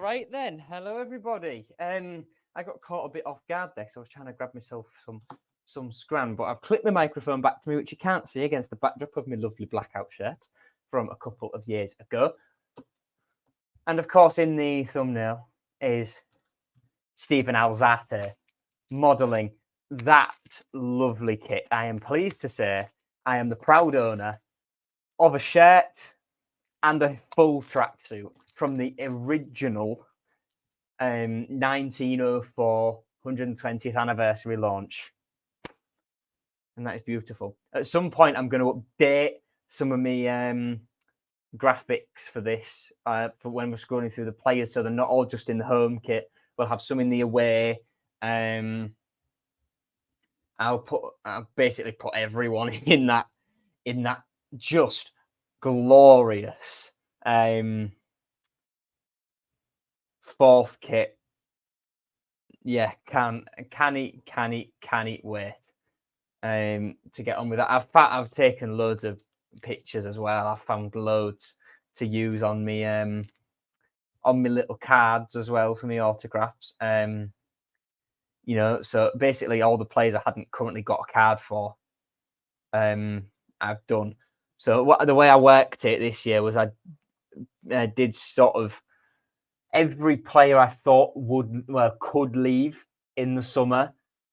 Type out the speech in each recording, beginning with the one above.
All right then. Hello, everybody. I got caught a bit off guard there, so I was trying to grab myself some scran, but I've clipped the microphone back to me, which you can't see against the backdrop of my lovely blackout shirt from a couple of years ago. And of course, in the thumbnail is Stephen Alzate modelling that lovely kit. I am pleased to say I am the proud owner of a shirt and a full tracksuit from the original 1904 120th anniversary launch. And that is beautiful. At some point, I'm going to update some of my graphics for this for when we're scrolling through the players, so they're not all just in the home kit. We'll have some in the away. I'll basically put everyone in that just glorious fourth kit. Yeah, can it wait to get on with that. I've taken loads of pictures as well. I've found loads to use on me little cards as well for me autographs. You know, so basically all the players I hadn't currently got a card for, I've done. So the way I worked it this year was I did sort of every player I thought could leave in the summer,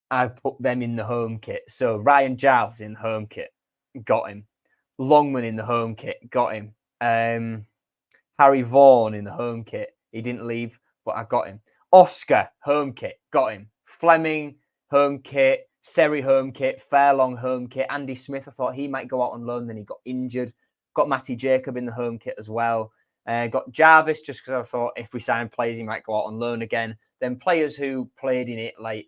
I put them in the home kit. So Ryan Giles in the home kit, got him. Longman in the home kit, got him. Harry Vaughan in the home kit, he didn't leave, but I got him. Oscar, home kit, got him. Fleming, home kit. Seri, home kit. Fairlong, home kit. Andy Smith, I thought he might go out on loan, then he got injured. Got Matty Jacob in the home kit as well. Got Jarvis just because I thought if we sign players, he might go out on loan again. Then players who played in it, like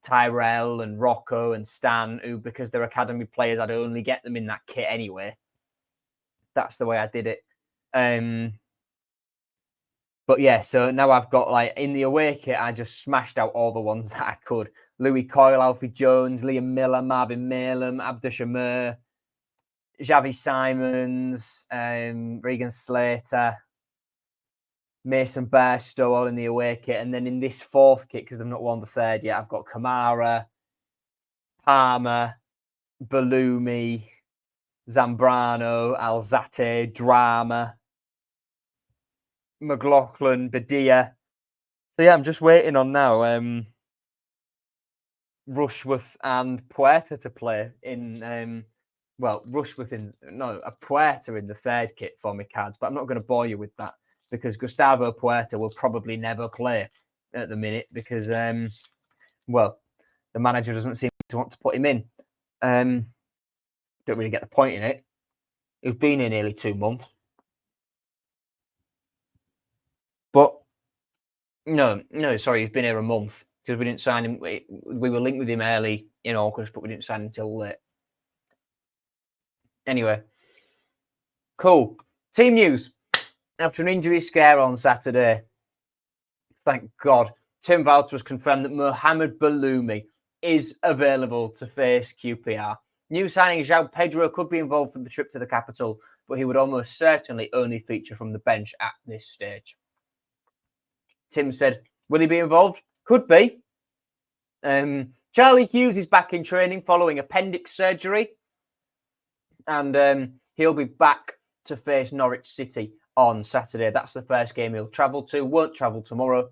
Tyrell and Rocco and Stan, who, because they're academy players, I'd only get them in that kit anyway. That's the way I did it. But yeah, so now I've got, like, in the away kit, I just smashed out all the ones that I could. Louis Coyle, Alfie Jones, Liam Miller, Marvin Malem, Abdur Shamir, Xavi Simons, Regan Slater, Mason Bairstow, all in the away kit. And then in this fourth kit, because they've not won the third yet, I've got Kamara, Palmer, Balumi, Zambrano, Alzate, Drama, McLaughlin, Badia. So yeah, I'm just waiting on now Rushworth and Puerta to play in Rushworth a Puerta in the third kit for me cards, but I'm not going to bore you with that because Gustavo Puerta will probably never play at the minute because the manager doesn't seem to want to put him in. Don't really get the point in it. He's been here nearly 2 months. But sorry, he's been here a month because we didn't sign him. We were linked with him early in August, but we didn't sign him until late. Anyway, cool. Team news. After an injury scare on Saturday, thank God, Tim Walter was confirmed that Mohamed Balumi is available to face QPR. New signing João Pedro could be involved for the trip to the capital, but he would almost certainly only feature from the bench at this stage. Tim said, will he be involved? Could be. Charlie Hughes is back in training following appendix surgery. And he'll be back to face Norwich City on Saturday. That's the first game he'll travel to. Won't travel tomorrow.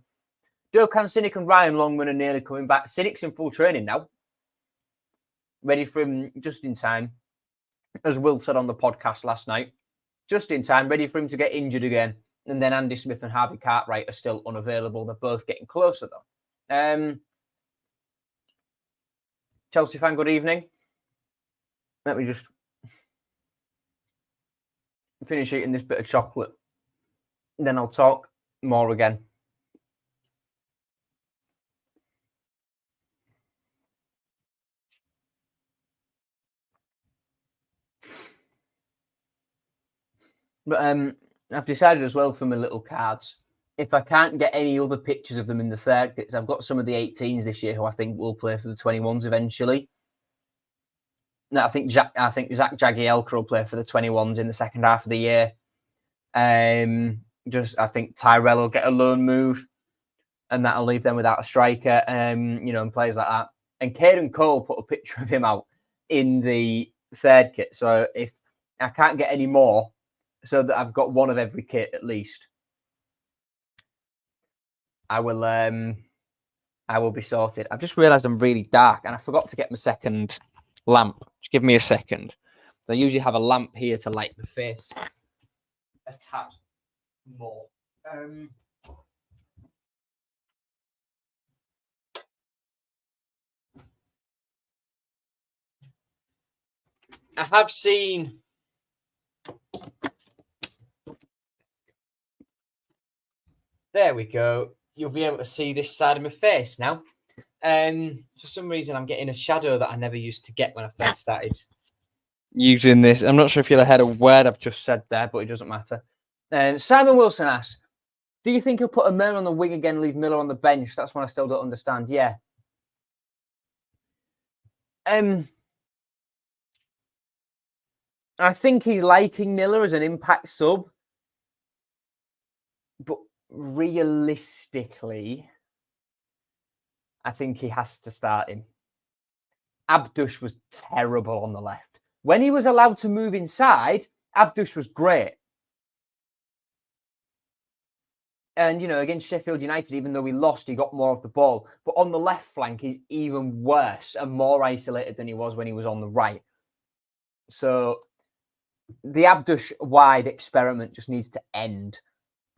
Dokan Cynic and Ryan Longman are nearly coming back. Cynic's in full training now. Ready for him just in time. As Will said on the podcast last night. Just in time, ready for him to get injured again. And then Andy Smith and Harvey Cartwright are still unavailable. They're both getting closer, though. Chelsea fan, good evening. Let me just finish eating this bit of chocolate. Then I'll talk more again. But I've decided as well for my little cards, if I can't get any other pictures of them in the third kits, I've got some of the 18s this year who I think will play for the 21s eventually. No, I think Zach Jagielka will play for the 21s in the second half of the year. I think Tyrell will get a loan move, and that'll leave them without a striker, and players like that. And Caden Cole put a picture of him out in the third kit. So if I can't get any more, so that I've got one of every kit at least, I will be sorted. I've just realised I'm really dark, and I forgot to get my second lamp. Just give me a second. So I usually have a lamp here to light my face a tad more. I have seen there we go. You'll be able to see this side of my face now. For some reason, I'm getting a shadow that I never used to get when I first started using this. I'm not sure if you'll have heard a word I've just said there, but it doesn't matter. Simon Wilson asks, do you think he'll put a Miller on the wing again, leave Miller on the bench? That's one I still don't understand. Yeah. I think he's liking Miller as an impact sub, but realistically, I think he has to start him. Abdush was terrible on the left. When he was allowed to move inside, Abdush was great. And, against Sheffield United, even though we lost, he got more of the ball. But on the left flank, he's even worse and more isolated than he was when he was on the right. So the Abdush wide experiment just needs to end.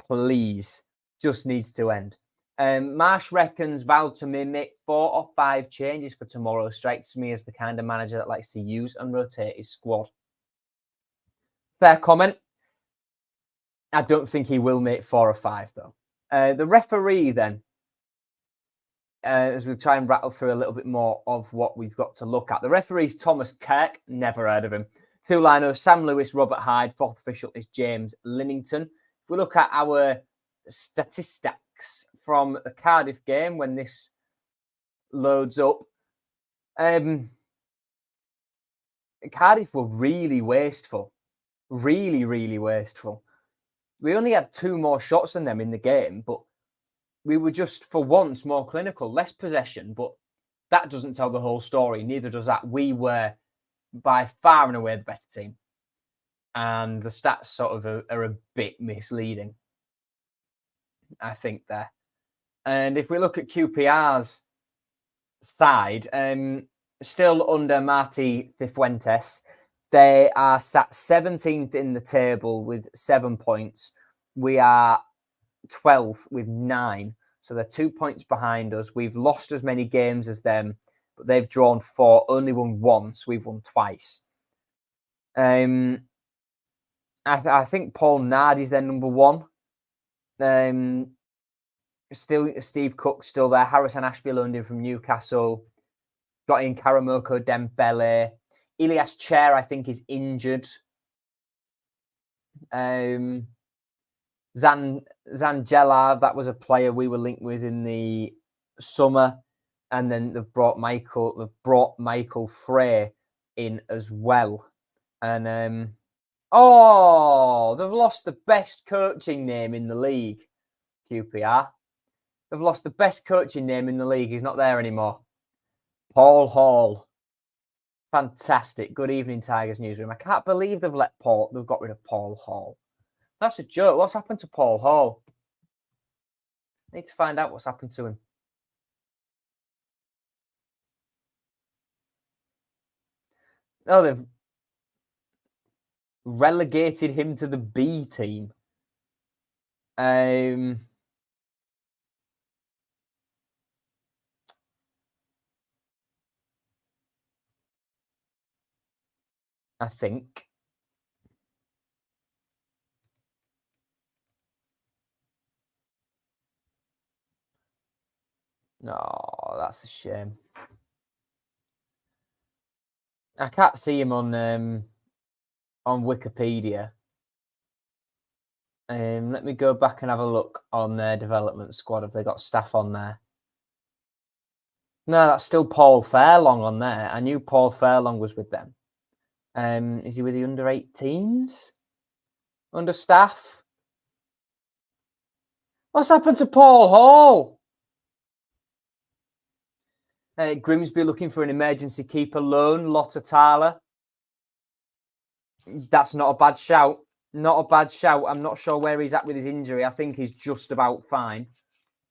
Please. Just needs to end. Marsh reckons Val to make 4 or 5 changes for tomorrow. Strikes me as the kind of manager that likes to use and rotate his squad. Fair comment. I don't think he will make 4 or 5, though. The referee, then, as we try and rattle through a little bit more of what we've got to look at. The referee's Thomas Kirk. Never heard of him. 2 liners, Sam Lewis, Robert Hyde. 4th official is James Linnington. If we look at our statistics from the Cardiff game, when this loads up, Cardiff were really wasteful. Really, really wasteful. We only had 2 more shots than them in the game, but we were just, for once, more clinical. Less possession, but that doesn't tell the whole story. Neither does that. We were by far and away the better team. And the stats sort of are a bit misleading, I think, there. And if we look at QPR's side, still under Marti Cifuentes, they are sat 17th in the table with 7 points. We are 12th with 9. So they're 2 points behind us. We've lost as many games as them, but they've drawn 4, only won once. We've won twice. I think Paul Nard is their number 1. Still, Steve Cook's still there. Harrison Ashby loaned in from Newcastle. Got in Karamoko Dembele. Ilias Chair, I think, is injured. Zangela, that was a player we were linked with in the summer. And then they've brought Michael Frey in as well. And they've lost the best coaching name in the league, QPR. They've lost the best coaching name in the league. He's not there anymore. Paul Hall. Fantastic. Good evening, Tigers newsroom. I can't believe they've got rid of Paul Hall. That's a joke. What's happened to Paul Hall? I need to find out what's happened to him. Oh, they've relegated him to the B team. I think. No, that's a shame. I can't see him on Wikipedia. Let me go back and have a look on their development squad. Have they got staff on there? No, that's still Paul Fairlong on there. I knew Paul Fairlong was with them. Is he with the under-18s? Under staff? What's happened to Paul Hall? Grimsby looking for an emergency keeper loan. Lotta Tala. That's not a bad shout. Not a bad shout. I'm not sure where he's at with his injury. I think he's just about fine.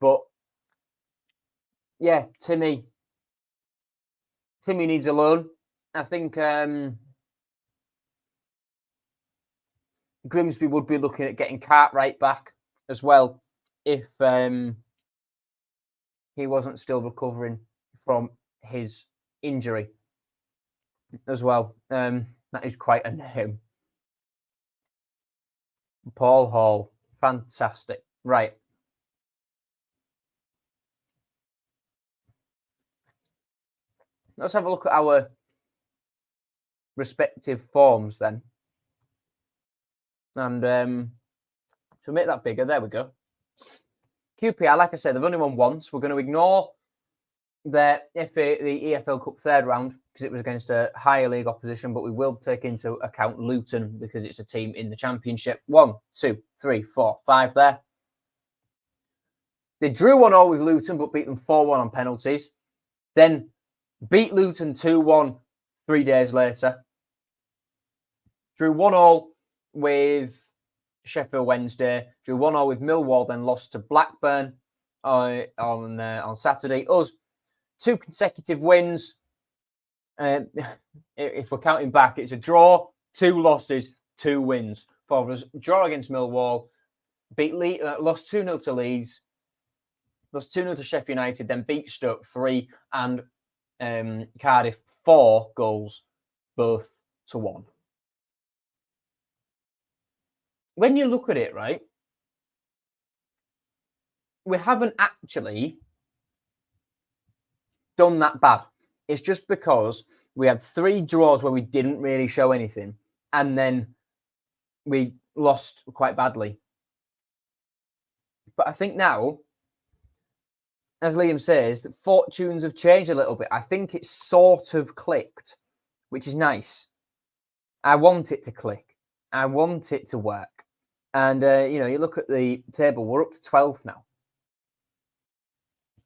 But yeah, Timmy needs a loan. I think Grimsby would be looking at getting Cartwright back as well if he wasn't still recovering from his injury as well. That is quite a name. Paul Hall. Fantastic. Right. Let's have a look at our respective forms then. And to make that bigger, there we go. QPR, like I said, they've only won once. We're going to ignore the EFL Cup third round because it was against a higher league opposition, but we will take into account Luton because it's a team in the Championship. 1, 2, 3, 4, 5 there. They drew 1-0 with Luton, but beat them 4-1 on penalties. Then beat Luton 2-1 3 days later. Drew 1-0 with Sheffield Wednesday. Drew 1-0 with Millwall, then lost to Blackburn on Saturday. Us, 2 consecutive wins. If we're counting back, it's a draw, 2 losses, 2 wins. For us, draw against Millwall, lost 2-0 to Leeds, lost 2-0 to Sheffield United, then beat Stoke 3 and Cardiff 4 goals, both to 1. When you look at it, right, we haven't actually done that bad. It's just because we had 3 draws where we didn't really show anything, and then we lost quite badly. But I think now, as Liam says, that fortunes have changed a little bit. I think it's sort of clicked, which is nice. I want it to click. I want it to work. And, you look at the table, we're up to 12th now.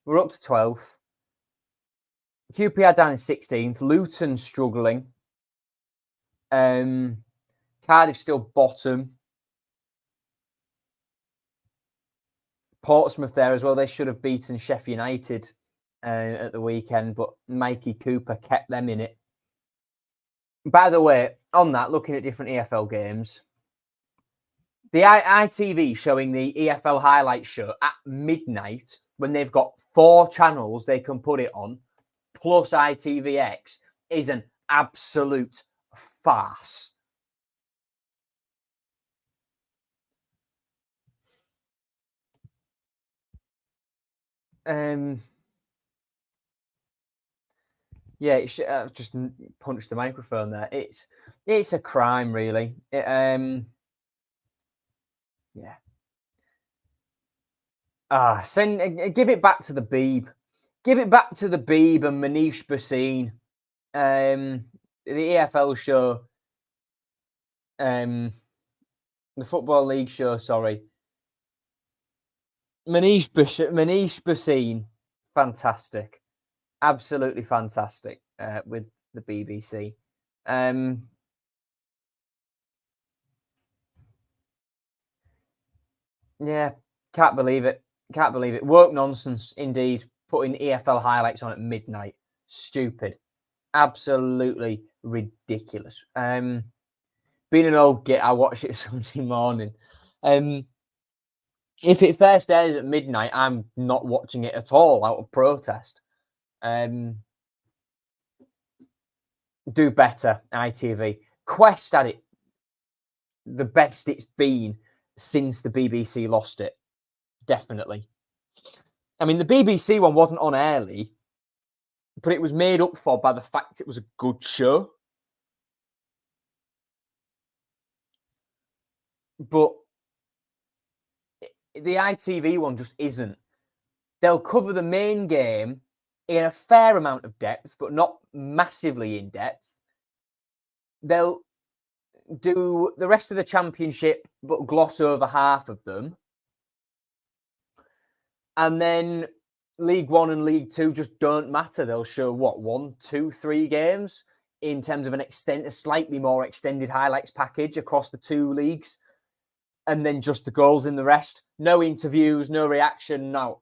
We're up to 12th. QPR down in 16th. Luton struggling. Cardiff still bottom. Portsmouth there as well. They should have beaten Sheffield United at the weekend, but Mikey Cooper kept them in it. By the way, on that, looking at different EFL games, the ITV showing the EFL highlights show at midnight when they've got 4 channels they can put it on, plus ITVX, is an absolute farce. Yeah, I've just punched the microphone there. It's a crime, really. Yeah. Give it back to the Beeb. Give it back to the Beeb and Manish Bhasin. The EFL show. The Football League show, sorry. Manish Bhasin, fantastic. Absolutely fantastic with the BBC. Yeah, can't believe it. Can't believe it. Woke nonsense, indeed. Putting EFL highlights on at midnight. Stupid. Absolutely ridiculous. Being an old git, I watch it Sunday morning. If it first airs at midnight, I'm not watching it at all out of protest. Do better, ITV. Quest had it the best it's been since the BBC lost it. Definitely. I mean, the BBC one wasn't on early, but it was made up for by the fact it was a good show. But the ITV one just isn't. They'll cover the main game in a fair amount of depth, but not massively in depth. They'll do the rest of the Championship, but gloss over half of them. And then League One and League Two just don't matter. They'll show what, 1, 2, 3 games in terms of a slightly more extended highlights package across the two leagues. And then just the goals in the rest. No interviews, no reaction, no.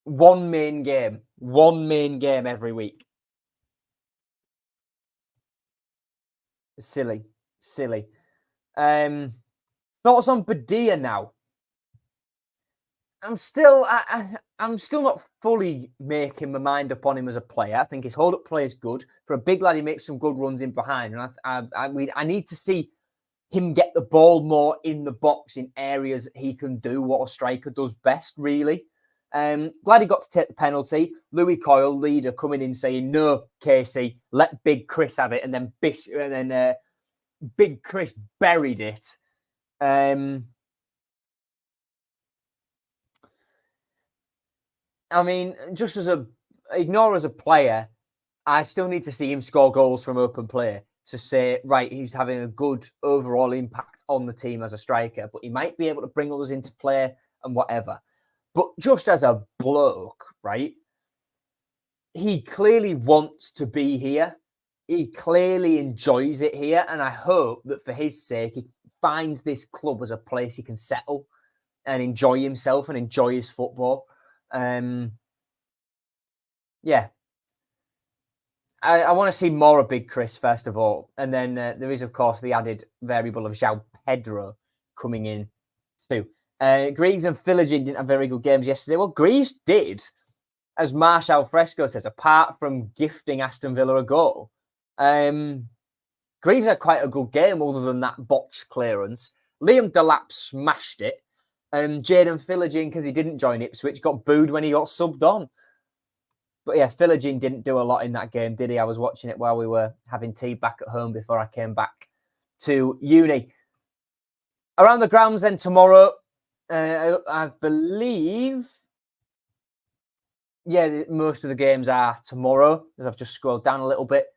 One main game every week. Silly. Thoughts on Badia now? I'm still not fully making my mind up on him as a player. I think his hold-up play is good. For a big lad, he makes some good runs in behind. And I need to see him get the ball more in the box in areas he can do what a striker does best, really. Glad he got to take the penalty. Louis Coyle, leader, coming in saying, "No, Casey, let Big Chris have it." And then Big Chris buried it. I mean, just as a player, I still need to see him score goals from open play to say, right, he's having a good overall impact on the team as a striker, but he might be able to bring others into play and whatever. But just as a bloke, right, he clearly wants to be here. He clearly enjoys it here. And I hope that for his sake, he finds this club as a place he can settle and enjoy himself and enjoy his football. Yeah. I want to see more of Big Chris, first of all. And then there is, of course, the added variable of João Pedro coming in too. Greaves and Philogene didn't have very good games yesterday. Well, Greaves did, as Marshall Fresco says, apart from gifting Aston Villa a goal. Greaves had quite a good game other than that botched clearance. Liam Delap smashed it. Jadon Philogene, because he didn't join Ipswich, got booed when he got subbed on. But yeah, Philogene didn't do a lot in that game, did he? I was watching it while we were having tea back at home before I came back to uni. Around the grounds then tomorrow, I believe, yeah, most of the games are tomorrow, as I've just scrolled down a little bit.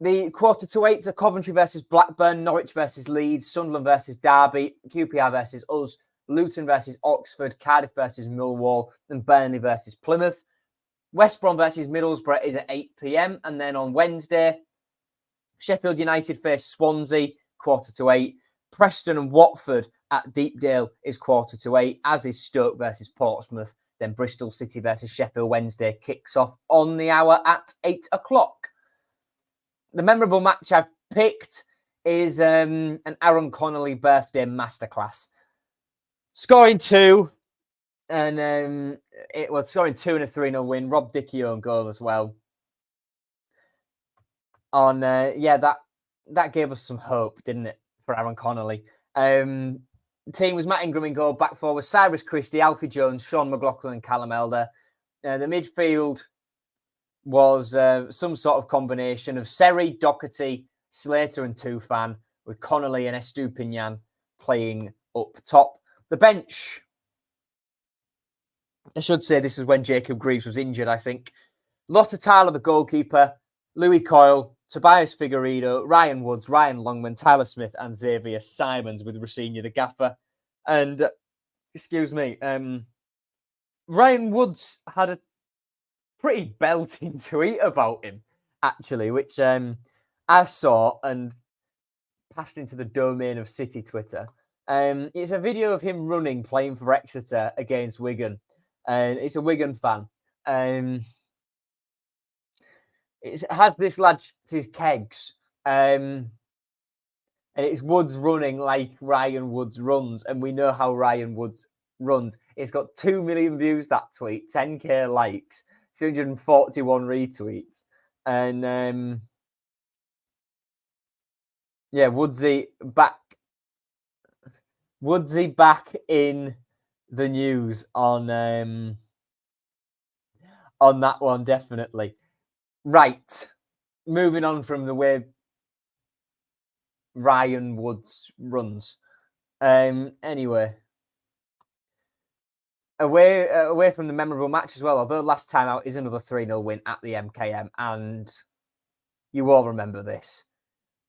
The 7:45 are Coventry versus Blackburn, Norwich versus Leeds, Sunderland versus Derby, QPR versus us, Luton versus Oxford, Cardiff versus Millwall, and Burnley versus Plymouth. West Brom versus Middlesbrough is at 8 p.m. And then on Wednesday, Sheffield United face Swansea, 7:45. Preston and Watford at Deepdale is 7:45, as is Stoke versus Portsmouth. Then Bristol City versus Sheffield Wednesday kicks off on the hour at 8 o'clock. The memorable match I've picked is an Aaron Connolly birthday masterclass. Scoring 2. And it was scoring 2 and a 3-0 win. Rob Dickey own goal as well. That gave us some hope, didn't it, for Aaron Connolly? The team was Matt Ingram in goal, back forward Cyrus Christie, Alfie Jones, Sean McLaughlin, and Callum Elder. The midfield was some sort of combination of Seri, Doherty, Slater, and Tufan, with Connolly and Estupinian playing up top. The bench, I should say this is when Jacob Greaves was injured, I think. Lotta Tyler, the goalkeeper, Louis Coyle, Tobias Figueiredo, Ryan Woods, Ryan Longman, Tyler Smith, and Xavier Simons, with Rossignol the gaffer. And, Ryan Woods had a pretty belting tweet about him, actually, which I saw and passed into the domain of City Twitter. It's a video of him running, playing for Exeter against Wigan. And it's a Wigan fan. It has this lad, his kegs. And it's Woods running like Ryan Woods runs. And we know how Ryan Woods runs. It's got 2 million views, that tweet, 10k likes, 341 retweets. And Woodsy back in the news on that one, definitely. Right. Moving on from the way Ryan Woods runs. Anyway. Away from the memorable match as well, although last time out is another 3-0 win at the MKM, and you all remember this.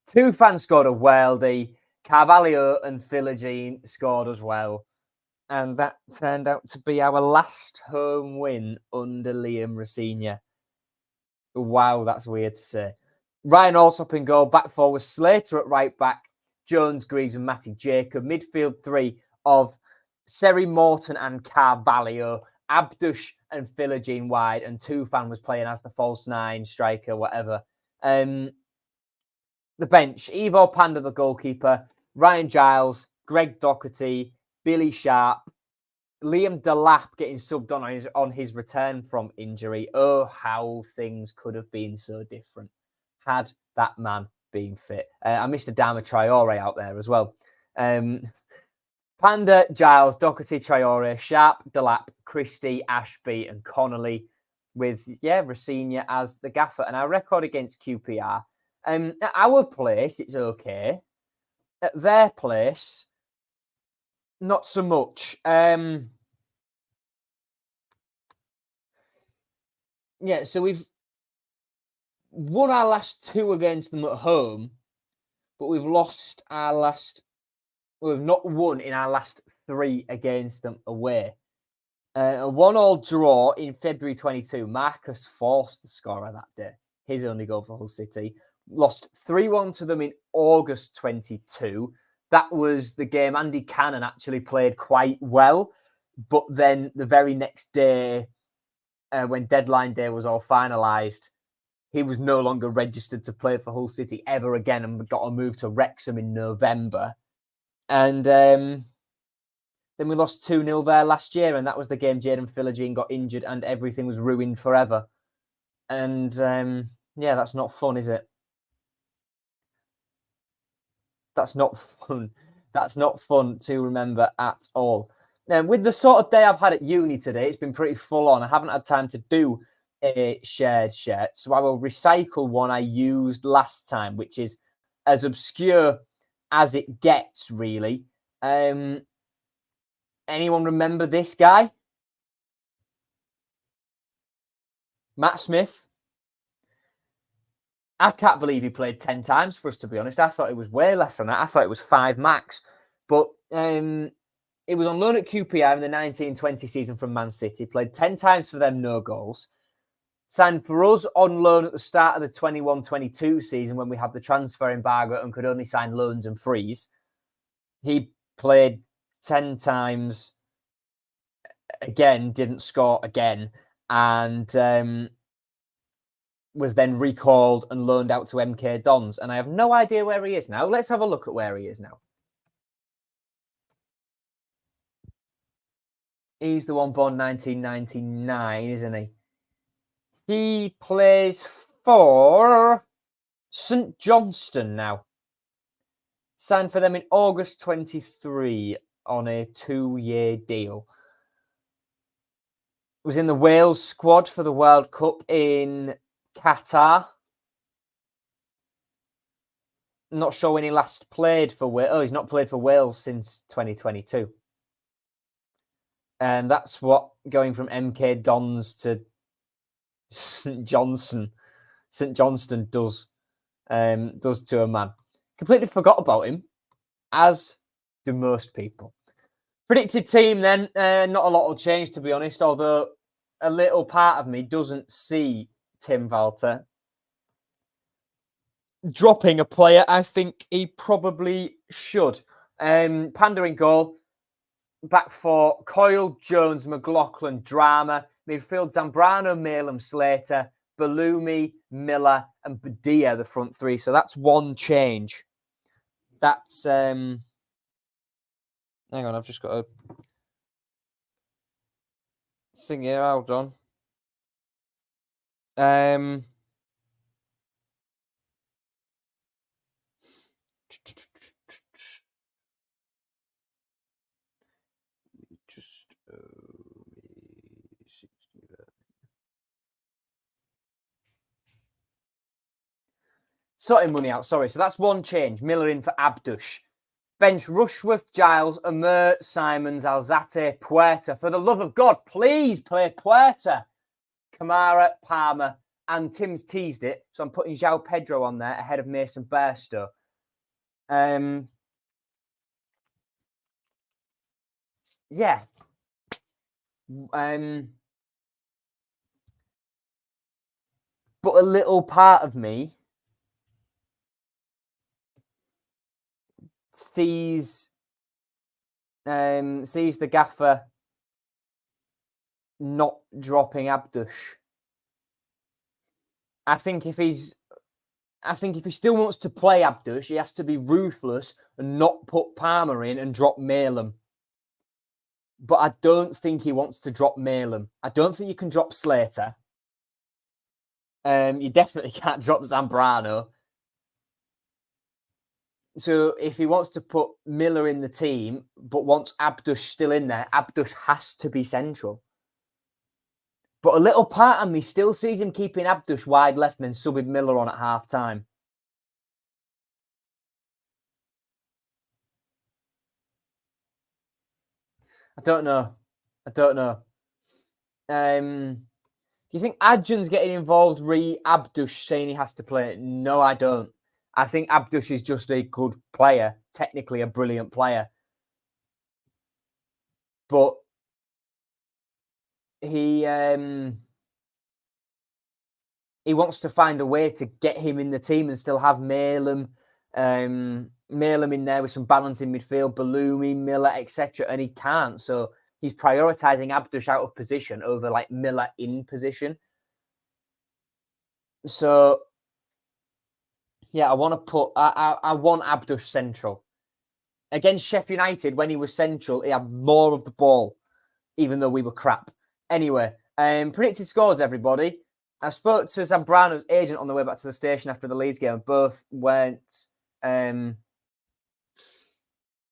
Tufan scored a worldie. Carvalho and Philogene scored as well. And that turned out to be our last home win under Liam Rosenior. Wow, that's weird to say. Ryan Alsop in goal, back four was Slater at right back, Jones, Greaves and Matty Jacob. Midfield three of Seri Morton and Carvalho, Abdush and Philogene wide, and Tufan was playing as the false nine, striker, whatever. The bench, Ivo Panda, the goalkeeper, Ryan Giles, Greg Doherty, Billy Sharp, Liam Delap getting subbed on his return from injury. Oh, how things could have been so different had that man been fit. I missed Adama Traore out there as well. Panda, Giles, Doherty, Traore, Sharp, Delap, Christie, Ashby and Connolly with, Rosenior as the gaffer. And our record against QPR, at our place, it's okay. At their place, not so much. So we've won our last two against them at home, but we've lost our last... We've not won in our last three against them away. A 1-1 draw in February 22. Marcus Force, the scorer that day. His only goal for Hull City. Lost 3-1 to them in August 22. That was the game Andy Cannon actually played quite well. But then the very next day, when deadline day was all finalised, he was no longer registered to play for Hull City ever again and got a move to Wrexham in November. And then we lost 2-0 there last year, and that was the game Jaden Philogene got injured and everything was ruined forever. And that's not fun, is it? That's not fun. That's not fun to remember at all. Now, with the sort of day I've had at uni today, it's been pretty full on. I haven't had time to do a shared shirt, so I will recycle one I used last time, which is as obscure as it gets, really. Anyone remember this guy? Matt Smith. I can't believe he played 10 times for us, to be honest. I thought it was way less than that. I thought it was 5 max. But it was on loan at QPR in the 1920 season from Man City. Played 10 times for them, no goals. Signed for us on loan at the start of the 21-22 season when we had the transfer embargo and could only sign loans and frees. He played 10 times, again, didn't score again, and was then recalled and loaned out to MK Dons. And I have no idea where he is now. Let's have a look at where he is now. He's the one born 1999, isn't he? He plays for St Johnstone now. Signed for them in August 23 on a 2-year deal. Was in the Wales squad for the World Cup in Qatar. Not sure when he last played for Wales. Oh, he's not played for Wales since 2022. And that's what going from MK Dons to St Johnstone does to a man. Completely forgot about him, as do most people. Predicted team then, not a lot will change, to be honest, although a little part of me doesn't see Tim Walter dropping a player. I think he probably should. Panda in goal. Back four, Coyle, Jones, McLaughlin, Drama. Midfield, Zambrano, Malem, Slater, Balumi, Miller, and Badia, the front three. So that's one change. That's... Hang on, I've just got a thing here. Hold on. Just... sorting money out, sorry. So that's one change. Miller in for Abdush. Bench Rushworth, Giles, Amir, Simons, Alzate, Puerta. For the love of God, please play Puerta. Kamara, Palmer, and Tim's teased it. So I'm putting João Pedro on there ahead of Mason Bairstow. yeah. But a little part of me sees the gaffer not dropping Abdush. I think if he still wants to play Abdush, he has to be ruthless and not put Palmer in and drop Malem. But I don't think he wants to drop Malem. I don't think you can drop Slater. You definitely can't drop Zambrano. So if he wants to put Miller in the team, but wants Abdush still in there, Abdush has to be central. But a little part of me still sees him keeping Abdush wide left and then subbing Miller on at half time. I don't know. Do you think Adjan's getting involved Abdush saying he has to play? No, I don't. I think Abdush is just a good player, technically a brilliant player. But he wants to find a way to get him in the team and still have Malem in there with some balance in midfield, Balumi, Miller, etc. And he can't. So he's prioritising Abdush out of position over like Miller in position. So yeah, I want Abdush central. Against Sheffield United, when he was central, he had more of the ball, even though we were crap. Anyway, predicted scores, everybody. I spoke to Zambrano's agent on the way back to the station after the Leeds game. Both went his and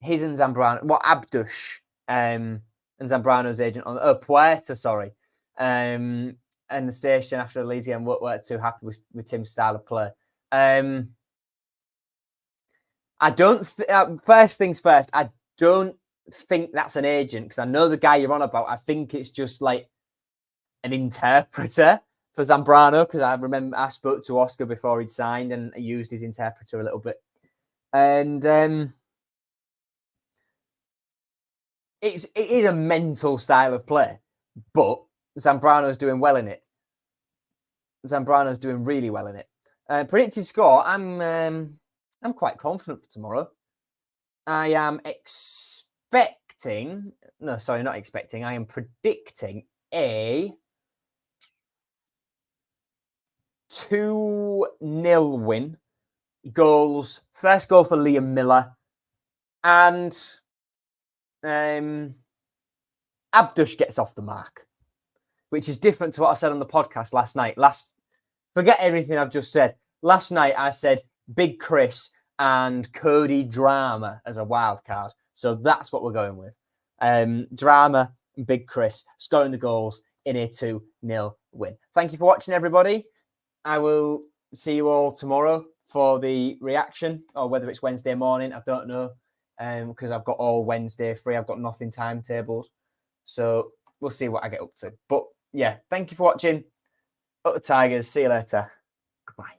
Zambrano, Abdush and Zambrano's agent on Puerta, sorry. And the station after the Leeds game weren't too happy with Tim's style of play. I don't. First things first. I don't think that's an agent because I know the guy you're on about. I think it's just like an interpreter for Zambrano because I remember I spoke to Oscar before he'd signed and I used his interpreter a little bit. And it is a mental style of play, but Zambrano's doing well in it. Zambrano's doing really well in it. Predicted score, I'm quite confident for tomorrow. I am predicting a 2-0 win. Goals. First goal for Liam Miller. And Abdush gets off the mark, which is different to what I said on the podcast last night. Forget everything I've just said. Last night I said Big Chris and Cody Drama as a wild card. So that's what we're going with. Drama and Big Chris scoring the goals in a 2-0 win. Thank you for watching, everybody. I will see you all tomorrow for the reaction, or whether it's Wednesday morning, I don't know, because I've got all Wednesday free. I've got nothing timetabled. So we'll see what I get up to. But yeah, thank you for watching. Up the Tigers. See you later. Goodbye.